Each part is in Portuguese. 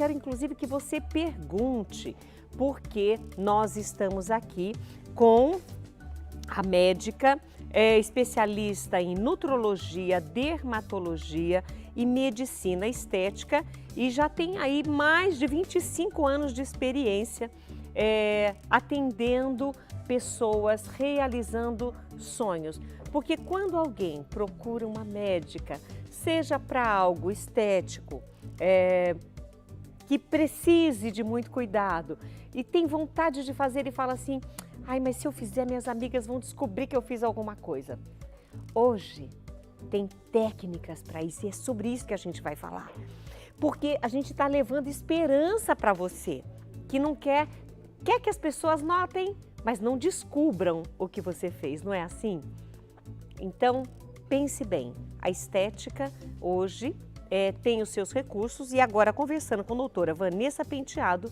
quero inclusive que você pergunte, porque nós estamos aqui com a médica especialista em nutrologia, dermatologia e medicina estética e já tem aí mais de 25 anos de experiência atendendo pessoas, realizando sonhos. Porque quando alguém procura uma médica, seja para algo estético, que precise de muito cuidado e tem vontade de fazer e fala assim, ai, mas se eu fizer, minhas amigas vão descobrir que eu fiz alguma coisa. Hoje tem técnicas para isso e é sobre isso que a gente vai falar. Porque a gente está levando esperança para você, que não quer que as pessoas notem, mas não descubram o que você fez, não é assim? Então, pense bem, a estética hoje tem os seus recursos e agora conversando com a doutora Vanessa Penteado,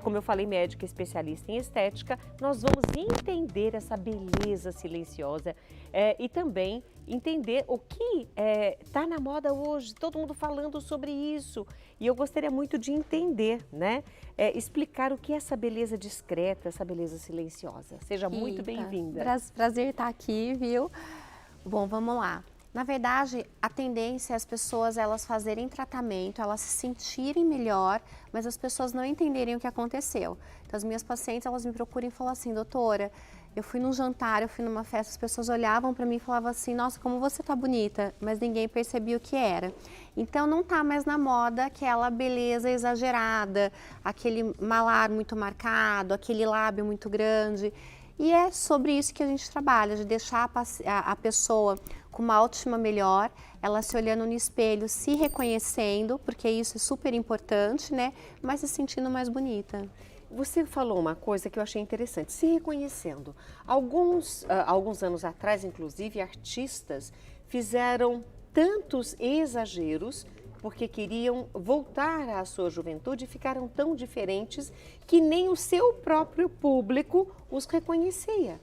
como eu falei, médica especialista em estética, nós vamos entender essa beleza silenciosa e também entender o que está na moda hoje, todo mundo falando sobre isso. E eu gostaria muito de entender, né? Explicar o que é essa beleza discreta, essa beleza silenciosa. Seja muito bem-vinda. Prazer estar aqui, viu? Bom, vamos lá. Na verdade, a tendência é as pessoas elas fazerem tratamento, elas se sentirem melhor, mas as pessoas não entenderem o que aconteceu. Então, as minhas pacientes, elas me procuram e falam assim, doutora, eu fui num jantar, eu fui numa festa, as pessoas olhavam para mim e falavam assim, nossa, como você tá bonita, mas ninguém percebia o que era. Então, não tá mais na moda aquela beleza exagerada, aquele malar muito marcado, aquele lábio muito grande. E é sobre isso que a gente trabalha, de deixar a pessoa com uma autoestima melhor, ela se olhando no espelho, se reconhecendo, porque isso é super importante, né? Mas se sentindo mais bonita. Você falou uma coisa que eu achei interessante, se reconhecendo. Alguns anos atrás, inclusive, artistas fizeram tantos exageros porque queriam voltar à sua juventude e ficaram tão diferentes que nem o seu próprio público os reconhecia.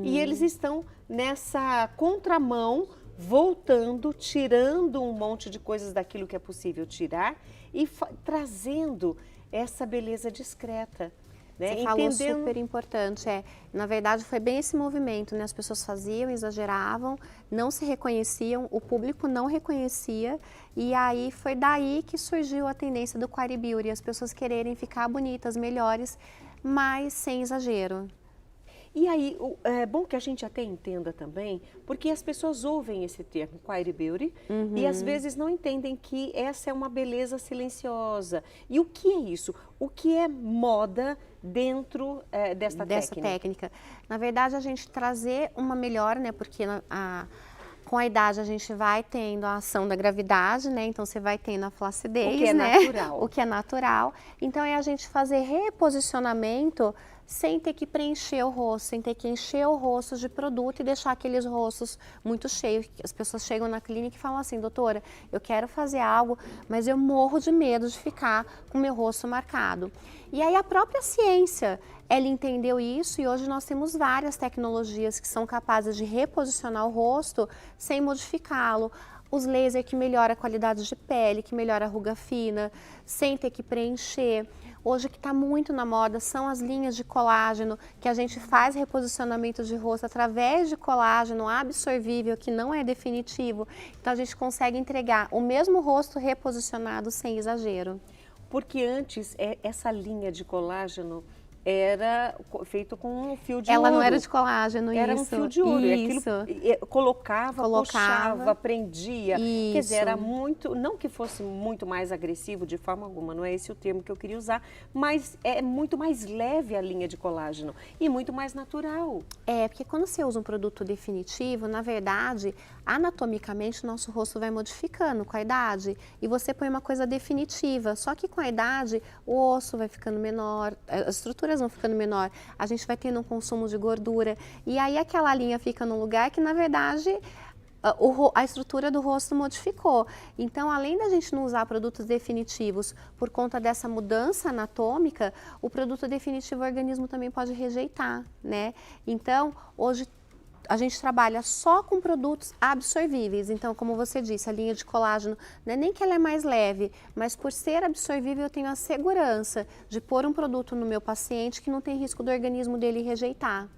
E eles estão nessa contramão, voltando, tirando um monte de coisas daquilo que é possível tirar e trazendo essa beleza discreta. Né? Você falou super importante, na verdade foi bem esse movimento, né? As pessoas faziam, exageravam, não se reconheciam, o público não reconhecia e aí foi daí que surgiu a tendência do Queer Beauty, as pessoas quererem ficar bonitas, melhores, mas sem exagero. E aí, é bom que a gente até entenda também, porque as pessoas ouvem esse termo, Queer Beauty, e às vezes não entendem que essa é uma beleza silenciosa. E o que é isso? O que é moda dentro dessa técnica? Na verdade, a gente trazer uma melhora, né? Porque com a idade a gente vai tendo a ação da gravidade, né? Então você vai tendo a flacidez, o que é né? Natural. O que é natural. Então é a gente fazer reposicionamento sem ter que preencher o rosto, sem ter que encher o rosto de produto e deixar aqueles rostos muito cheios. As pessoas chegam na clínica e falam assim, doutora, eu quero fazer algo, mas eu morro de medo de ficar com meu rosto marcado. E aí a própria ciência, ela entendeu isso e hoje nós temos várias tecnologias que são capazes de reposicionar o rosto sem modificá-lo. Os lasers que melhoram a qualidade de pele, que melhoram a ruga fina, sem ter que preencher. Hoje o que está muito na moda são as linhas de colágeno, que a gente faz reposicionamento de rosto através de colágeno absorvível, que não é definitivo. Então a gente consegue entregar o mesmo rosto reposicionado sem exagero. Porque antes essa linha de colágeno era feito com um fio de ouro. Ela não era de colágeno, era um fio de ouro. Isso. E aquilo colocava, puxava, prendia. Isso. Quer dizer, era muito, não que fosse muito mais agressivo de forma alguma, não é esse o termo que eu queria usar, mas é muito mais leve a linha de colágeno e muito mais natural. Porque quando você usa um produto definitivo, na verdade, anatomicamente o nosso rosto vai modificando com a idade e você põe uma coisa definitiva, só que com a idade o osso vai ficando menor, as estruturas vão ficando menor, a gente vai tendo um consumo de gordura e aí aquela linha fica num lugar que na verdade a estrutura do rosto modificou. Então, além da gente não usar produtos definitivos por conta dessa mudança anatômica, o produto definitivo o organismo também pode rejeitar, né? Então, hoje a gente trabalha só com produtos absorvíveis. Então, como você disse, a linha de colágeno, não é nem que ela é mais leve, mas por ser absorvível, eu tenho a segurança de pôr um produto no meu paciente que não tem risco do organismo dele rejeitar.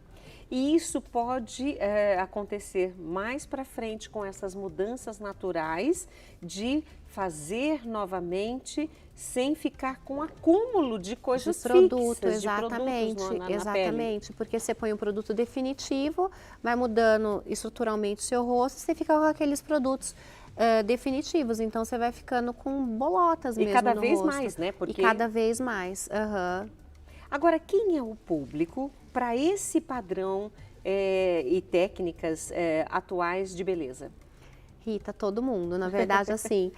E isso pode acontecer mais para frente com essas mudanças naturais de fazer novamente sem ficar com acúmulo de coisas de produto, fixas, exatamente, de produtos exatamente, porque você põe um produto definitivo, vai mudando estruturalmente o seu rosto, você fica com aqueles produtos definitivos, então você vai ficando com bolotas mesmo E cada no vez rosto. mais, né? E cada vez mais, Agora, quem é o público para esse padrão e técnicas atuais de beleza? Rita, todo mundo, na verdade, assim,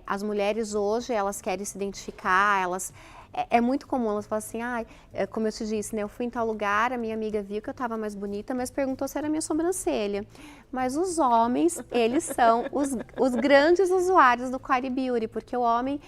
as mulheres hoje, elas querem se identificar, é muito comum, elas falam assim, como eu te disse, né, eu fui em tal lugar, a minha amiga viu que eu estava mais bonita, mas perguntou se era minha sobrancelha. Mas os homens, eles são os grandes usuários do Quality Beauty, porque o homem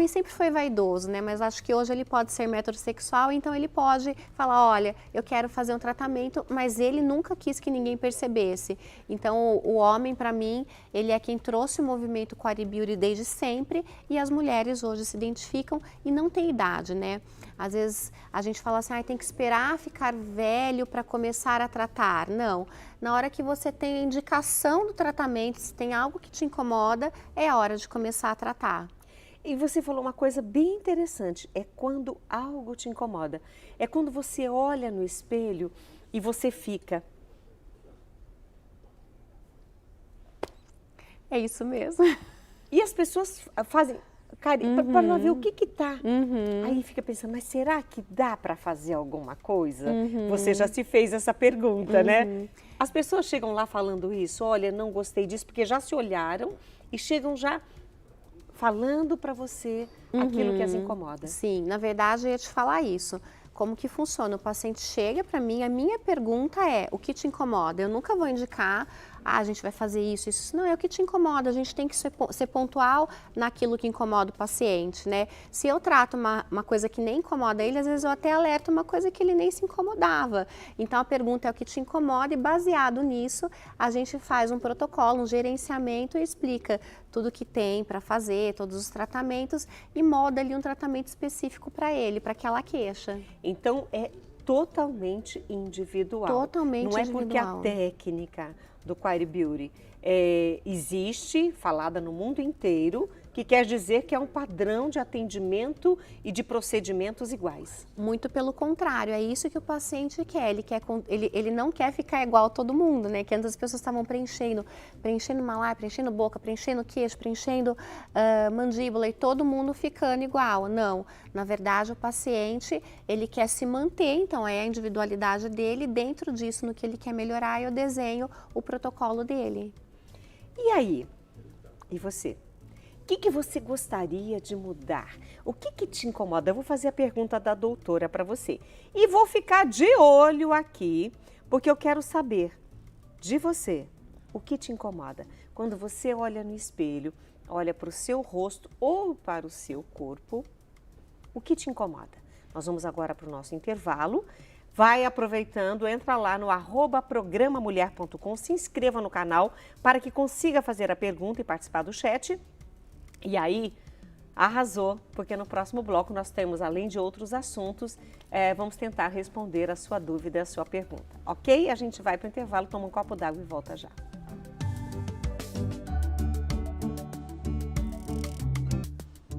sempre foi vaidoso, né, mas acho que hoje ele pode ser metrosexual, então ele pode falar, olha, eu quero fazer um tratamento, mas ele nunca quis que ninguém percebesse. Então, o homem, para mim, ele é quem trouxe o movimento Quality Beauty desde sempre, e as mulheres hoje se identificam e não tem idade, né? Às vezes a gente fala assim, tem que esperar ficar velho para começar a tratar. Não, na hora que você tem a indicação do tratamento, se tem algo que te incomoda, é a hora de começar a tratar. E você falou uma coisa bem interessante, é quando algo te incomoda. É quando você olha no espelho e você fica... É isso mesmo. E as pessoas fazem... para não ver o que tá. Aí fica pensando, mas será que dá para fazer alguma coisa? Você já se fez essa pergunta, né? As pessoas chegam lá falando isso, olha, não gostei disso, porque já se olharam e chegam já falando para você aquilo que as incomoda. Sim, na verdade eu ia te falar isso. Como que funciona? O paciente chega para mim, a minha pergunta é, o que te incomoda? Eu nunca vou indicar, a gente vai fazer isso, isso. Não, é o que te incomoda, a gente tem que ser pontual naquilo que incomoda o paciente, né? Se eu trato uma coisa que nem incomoda ele, às vezes eu até alerto uma coisa que ele nem se incomodava. Então a pergunta é o que te incomoda e baseado nisso, a gente faz um protocolo, um gerenciamento e explica tudo que tem para fazer, todos os tratamentos e molda ali um tratamento específico para ele, para aquela queixa. Então é totalmente individual. Totalmente Não é individual. porque a técnica do Quality Beauty existe, falada no mundo inteiro, que quer dizer que é um padrão de atendimento e de procedimentos iguais. Muito pelo contrário, é isso que o paciente quer. Ele não quer ficar igual a todo mundo, né? Que antes as pessoas estavam preenchendo malar, preenchendo boca, preenchendo queixo, preenchendo mandíbula e todo mundo ficando igual. Não, na verdade o paciente, ele quer se manter, então é a individualidade dele, dentro disso, no que ele quer melhorar, eu desenho o protocolo dele. E aí? E você? O que você gostaria de mudar? O que te incomoda? Eu vou fazer a pergunta da doutora para você. E vou ficar de olho aqui, porque eu quero saber de você o que te incomoda. Quando você olha no espelho, olha para o seu rosto ou para o seu corpo, o que te incomoda? Nós vamos agora para o nosso intervalo. Vai aproveitando, entra lá no @programamulher.com, se inscreva no canal para que consiga fazer a pergunta e participar do chat. E aí, arrasou, porque no próximo bloco nós temos, além de outros assuntos, vamos tentar responder a sua dúvida, a sua pergunta. Ok? A gente vai para o intervalo, toma um copo d'água e volta já.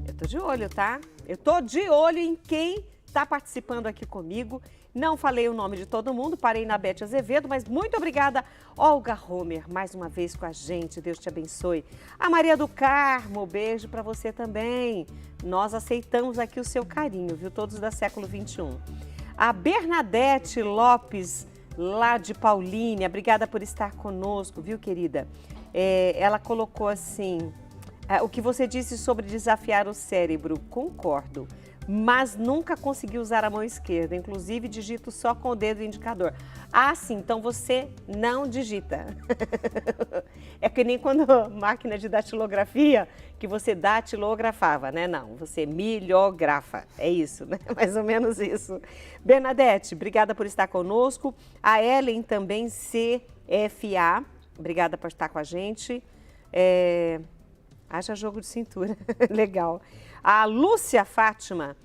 Eu tô de olho, tá? Eu tô de olho em quem está participando aqui comigo. Não falei o nome de todo mundo, parei na Beth Azevedo, mas muito obrigada, Olga Homer, mais uma vez com a gente, Deus te abençoe. A Maria do Carmo, beijo para você também. Nós aceitamos aqui o seu carinho, viu? Todos da Século 21. A Bernadette Lopes, lá de Paulínia, obrigada por estar conosco, viu, querida? Ela colocou assim, o que você disse sobre desafiar o cérebro, concordo. mas nunca consegui usar a mão esquerda, inclusive digito só com o dedo indicador. Ah, sim, então você não digita. É que nem quando a máquina de datilografia, que você datilografava, né? Não, você milhografa, é isso, né? Mais ou menos isso. Bernadette, obrigada por estar conosco. A Ellen também, CFA, obrigada por estar com a gente. Haja jogo de cintura, legal. A Lúcia Fátima,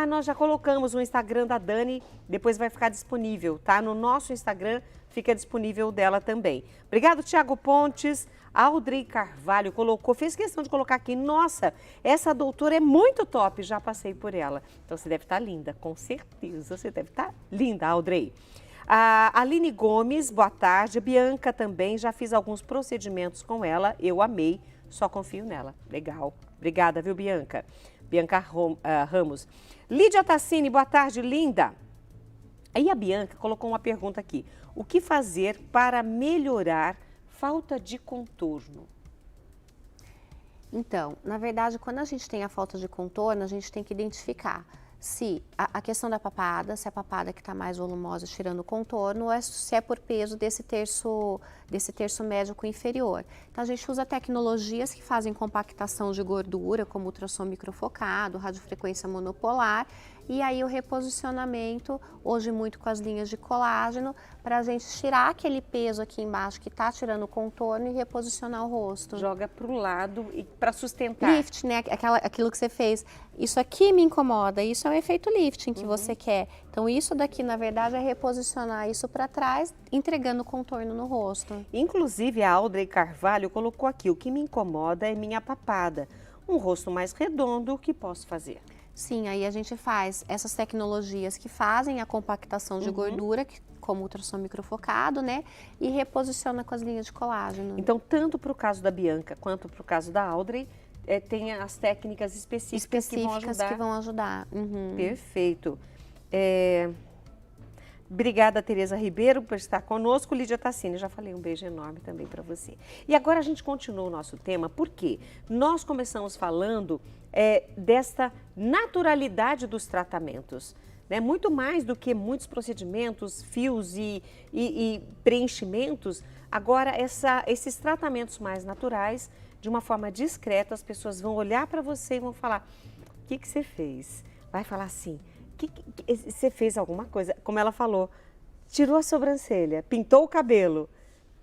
nós já colocamos o Instagram da Dani, depois vai ficar disponível, tá? No nosso Instagram fica disponível dela também. Obrigado, Tiago Pontes. Audrey Carvalho fez questão de colocar aqui, nossa, essa doutora é muito top, já passei por ela. Então você deve estar linda, com certeza, você deve estar linda, Audrey. A Aline Gomes, boa tarde. Bianca também, já fiz alguns procedimentos com ela, eu amei, só confio nela. Legal, obrigada, viu, Bianca? Bianca Ramos. Lídia Tassini, boa tarde, linda. Aí a Bianca colocou uma pergunta aqui. O que fazer para melhorar falta de contorno? Então, na verdade, quando a gente tem a falta de contorno, a gente tem que identificar se a questão da papada, se a papada que está mais volumosa tirando o contorno, ou se é por peso desse terço médio com inferior. Então, a gente usa tecnologias que fazem compactação de gordura, como ultrassom microfocado, radiofrequência monopolar, e aí o reposicionamento, hoje muito com as linhas de colágeno, para a gente tirar aquele peso aqui embaixo que está tirando o contorno e reposicionar o rosto. Joga para o lado e para sustentar. Lift, né? Aquilo que você fez. Isso aqui me incomoda, isso é um efeito lifting que você quer. Então isso daqui, na verdade, é reposicionar isso para trás, entregando o contorno no rosto. Inclusive, a Audrey Carvalho colocou aqui, o que me incomoda é minha papada. Um rosto mais redondo, o que posso fazer? Sim, aí a gente faz essas tecnologias que fazem a compactação de gordura, como ultrassom microfocado, né? E reposiciona com as linhas de colágeno. Então, tanto para o caso da Bianca quanto para o caso da Audrey, tem as técnicas específicas que vão ajudar. Perfeito. Obrigada, Tereza Ribeiro, por estar conosco. Lídia Tassini, já falei, um beijo enorme também para você. E agora a gente continua o nosso tema, porque nós começamos falando desta naturalidade dos tratamentos, né? Muito mais do que muitos procedimentos, fios e preenchimentos. Agora, esses tratamentos mais naturais, de uma forma discreta, as pessoas vão olhar para você e vão falar, o que você fez? Vai falar assim, você fez alguma coisa, como ela falou, tirou a sobrancelha, pintou o cabelo,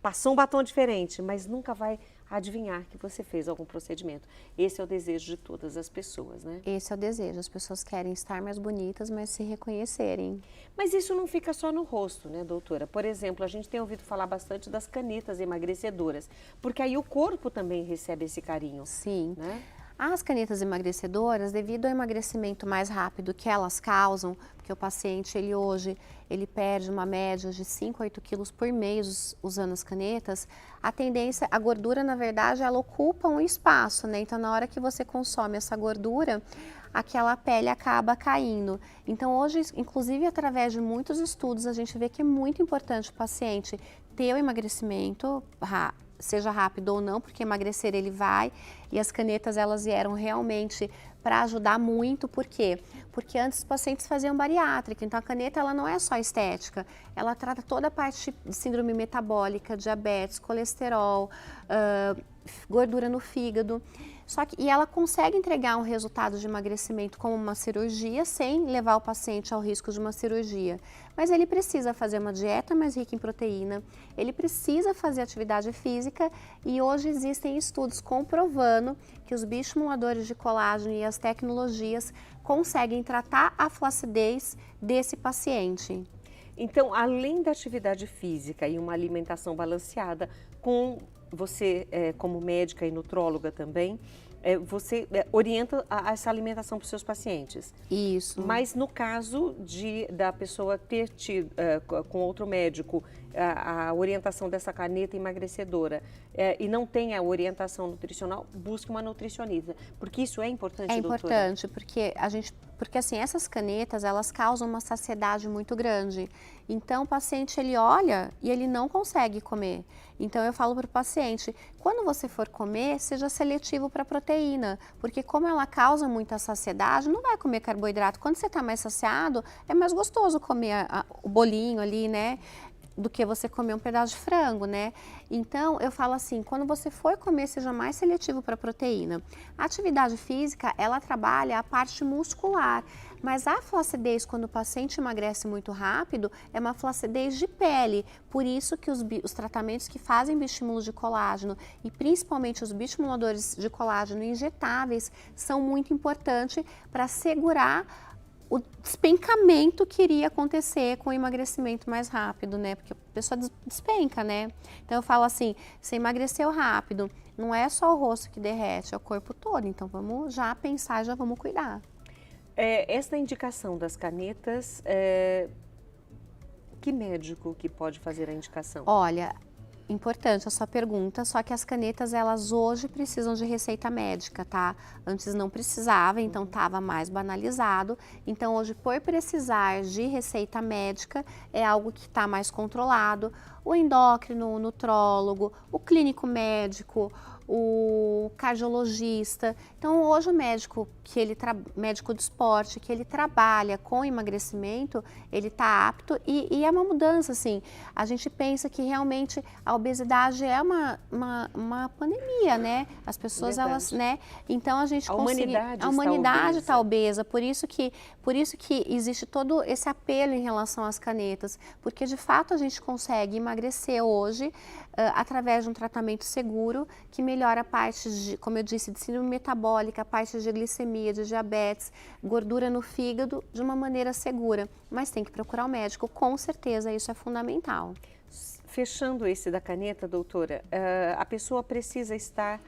passou um batom diferente, mas nunca vai adivinhar que você fez algum procedimento. Esse é o desejo de todas as pessoas, né? Esse é o desejo, as pessoas querem estar mais bonitas, mas se reconhecerem. Mas isso não fica só no rosto, né, doutora? Por exemplo, a gente tem ouvido falar bastante das canetas emagrecedoras, porque aí o corpo também recebe esse carinho. Sim. Né? As canetas emagrecedoras, devido ao emagrecimento mais rápido que elas causam, porque o paciente, ele perde uma média de 5 a 8 quilos por mês usando as canetas, a gordura, na verdade, ela ocupa um espaço, né? Então, na hora que você consome essa gordura, aquela pele acaba caindo. Então, hoje, inclusive, através de muitos estudos, a gente vê que é muito importante o paciente ter o emagrecimento, seja rápido ou não, porque emagrecer ele vai, e as canetas elas vieram realmente para ajudar muito, por quê? Porque antes os pacientes faziam bariátrica, então a caneta ela não é só estética, ela trata toda a parte de síndrome metabólica, diabetes, colesterol, gordura no fígado. E ela consegue entregar um resultado de emagrecimento como uma cirurgia, sem levar o paciente ao risco de uma cirurgia. Mas ele precisa fazer uma dieta mais rica em proteína, ele precisa fazer atividade física e hoje existem estudos comprovando que os bioestimuladores de colágeno e as tecnologias conseguem tratar a flacidez desse paciente. Então, além da atividade física e uma alimentação balanceada, com você, como médica e nutróloga também, você orienta essa alimentação para os seus pacientes. Isso. Mas no caso da pessoa ter tido com outro médico a orientação dessa caneta emagrecedora e não tem a orientação nutricional, busque uma nutricionista, porque isso é importante, É doutora? importante, porque assim, essas canetas, elas causam uma saciedade muito grande. Então, o paciente, ele olha e ele não consegue comer. Então, eu falo para o paciente, quando você for comer, seja seletivo para proteína, porque como ela causa muita saciedade, não vai comer carboidrato. Quando você está mais saciado, é mais gostoso comer o bolinho ali, né? Do que você comer um pedaço de frango, né? Então, eu falo assim, quando você for comer, seja mais seletivo para proteína. A atividade física, ela trabalha a parte muscular, mas a flacidez, quando o paciente emagrece muito rápido, é uma flacidez de pele. Por isso que os tratamentos que fazem bioestímulos de colágeno e principalmente os bioestimuladores de colágeno injetáveis são muito importantes para segurar o despencamento que iria acontecer com o emagrecimento mais rápido, né? Porque a pessoa despenca, né? Então eu falo assim, você emagreceu rápido, não é só o rosto que derrete, é o corpo todo. Então vamos já pensar, já vamos cuidar. Essa indicação das canetas, que médico que pode fazer a indicação? Olha, importante a sua pergunta, só que as canetas, elas hoje precisam de receita médica, tá? Antes não precisava, então estava mais banalizado. Então hoje, por precisar de receita médica, é algo que está mais controlado. O endócrino, o nutrólogo, o clínico médico, o cardiologista. Então hoje o médico médico do esporte que ele trabalha com emagrecimento, ele está apto e é uma mudança assim. A gente pensa que realmente a obesidade é uma pandemia, né? As pessoas elas, né? Então a gente a humanidade está obesa, por isso que existe todo esse apelo em relação às canetas, porque de fato a gente consegue emagrecer hoje através de um tratamento seguro que melhora a parte de, como eu disse, de síndrome metabólica, a parte de glicemia, de diabetes, gordura no fígado, de uma maneira segura. Mas tem que procurar o médico, com certeza, isso é fundamental. Fechando esse da caneta, doutora, a pessoa precisa estar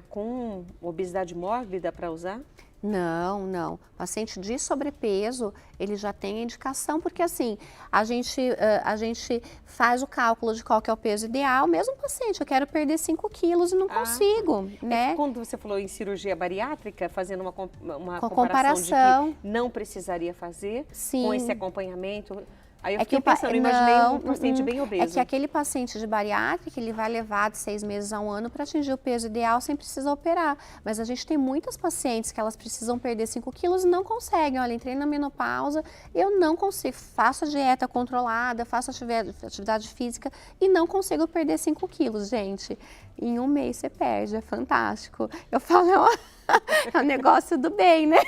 com obesidade mórbida para usar? Não, não. Paciente de sobrepeso, ele já tem a indicação, porque assim, a gente faz o cálculo de qual que é o peso ideal, mesmo paciente, eu quero perder 5 quilos e não consigo, né? Quando você falou em cirurgia bariátrica, fazendo uma Com comparação de que não precisaria fazer, sim, com esse acompanhamento... Aí eu fiquei pensando, imaginei um paciente bem obeso. É que aquele paciente de bariátrica, ele vai levar de 6 meses a 1 ano para atingir o peso ideal sem precisar operar. Mas a gente tem muitas pacientes que elas precisam perder 5 quilos e não conseguem. Olha, entrei na menopausa, eu não consigo, faço a dieta controlada, faço atividade física e não consigo perder 5 quilos, gente. Em 1 mês você perde, é fantástico. Eu falo, é um negócio do bem, né?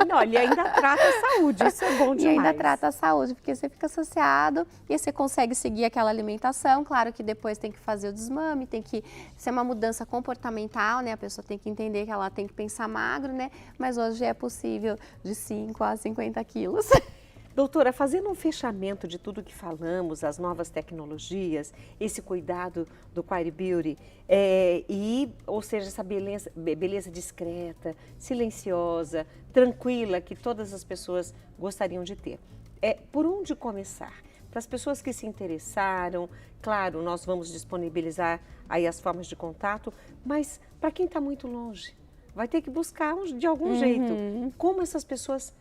Não, ele ainda trata a saúde, isso é bom demais. E ainda trata a saúde, porque você fica saciado e você consegue seguir aquela alimentação. Claro que depois tem que fazer o desmame, tem que ser uma mudança comportamental, né? A pessoa tem que entender que ela tem que pensar magro, né? Mas hoje é possível de 5 a 50 quilos. Doutora, fazendo um fechamento de tudo que falamos, as novas tecnologias, esse cuidado do Quire Beauty, ou seja, essa beleza discreta, silenciosa, tranquila, que todas as pessoas gostariam de ter. Por onde começar? Para as pessoas que se interessaram, claro, nós vamos disponibilizar aí as formas de contato, mas para quem está muito longe, vai ter que buscar de algum jeito. Como essas pessoas,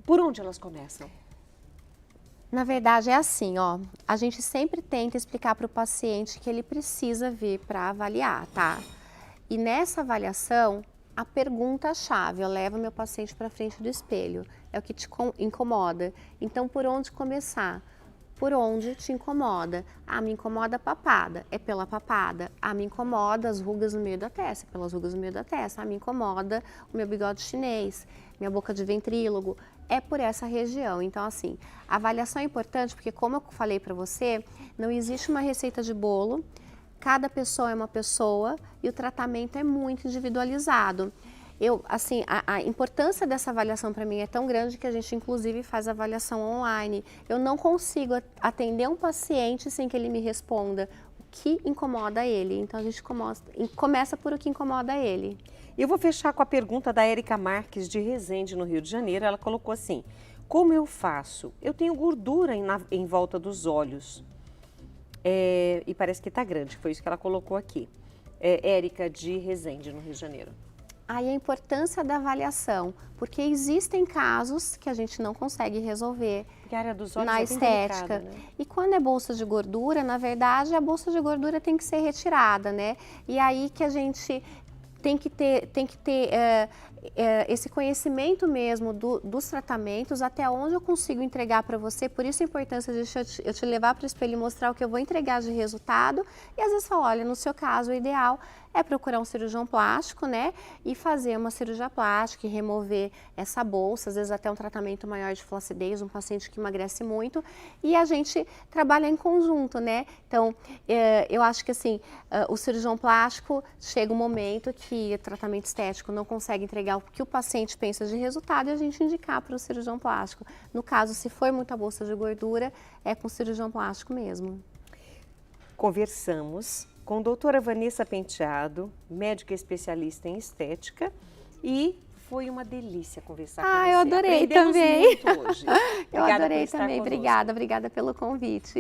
por onde elas começam? Na verdade é assim, ó, a gente sempre tenta explicar para o paciente que ele precisa vir para avaliar, tá? E nessa avaliação, a pergunta-chave, eu levo meu paciente para frente do espelho, é o que te incomoda. Então, por onde começar? Por onde te incomoda? Ah, me incomoda a papada, é pela papada. Ah, me incomoda as rugas no meio da testa, é pelas rugas no meio da testa. Ah, me incomoda o meu bigode chinês, minha boca de ventrílogo, é por essa região. Então, assim, a avaliação é importante porque, como eu falei para você, não existe uma receita de bolo, cada pessoa é uma pessoa e o tratamento é muito individualizado. A importância dessa avaliação para mim é tão grande que a gente, inclusive, faz avaliação online. Eu não consigo atender um paciente sem que ele me responda o que incomoda ele. Então, a gente começa por o que incomoda ele. Eu vou fechar com a pergunta da Érica Marques, de Resende, no Rio de Janeiro. Ela colocou assim: Como eu faço? Eu tenho gordura em volta dos olhos. E parece que está grande, foi isso que ela colocou aqui. Érica de Resende, no Rio de Janeiro. Aí a importância da avaliação, porque existem casos que a gente não consegue resolver Porque a área dos olhos na é bem estética. delicada, né? E quando é bolsa de gordura, na verdade, a bolsa de gordura tem que ser retirada, né? E aí que a gente tem que ter esse conhecimento mesmo dos tratamentos, até onde eu consigo entregar para você. Por isso a importância de eu te levar para o espelho e mostrar o que eu vou entregar de resultado. E às vezes falar, olha, no seu caso, o ideal é procurar um cirurgião plástico, né? E fazer uma cirurgia plástica e remover essa bolsa, às vezes até um tratamento maior de flacidez, um paciente que emagrece muito. E a gente trabalha em conjunto, né? Então, eu acho que assim, o cirurgião plástico chega um momento que o tratamento estético não consegue entregar o que o paciente pensa de resultado e a gente indicar para o cirurgião plástico. No caso, se for muita bolsa de gordura, é com o cirurgião plástico mesmo. Conversamos com a doutora Vanessa Penteado, médica especialista em estética, e foi uma delícia conversar com você. Eu adorei Aprendemos também. muito hoje. Eu Obrigada adorei por estar também. conosco. Obrigada pelo convite.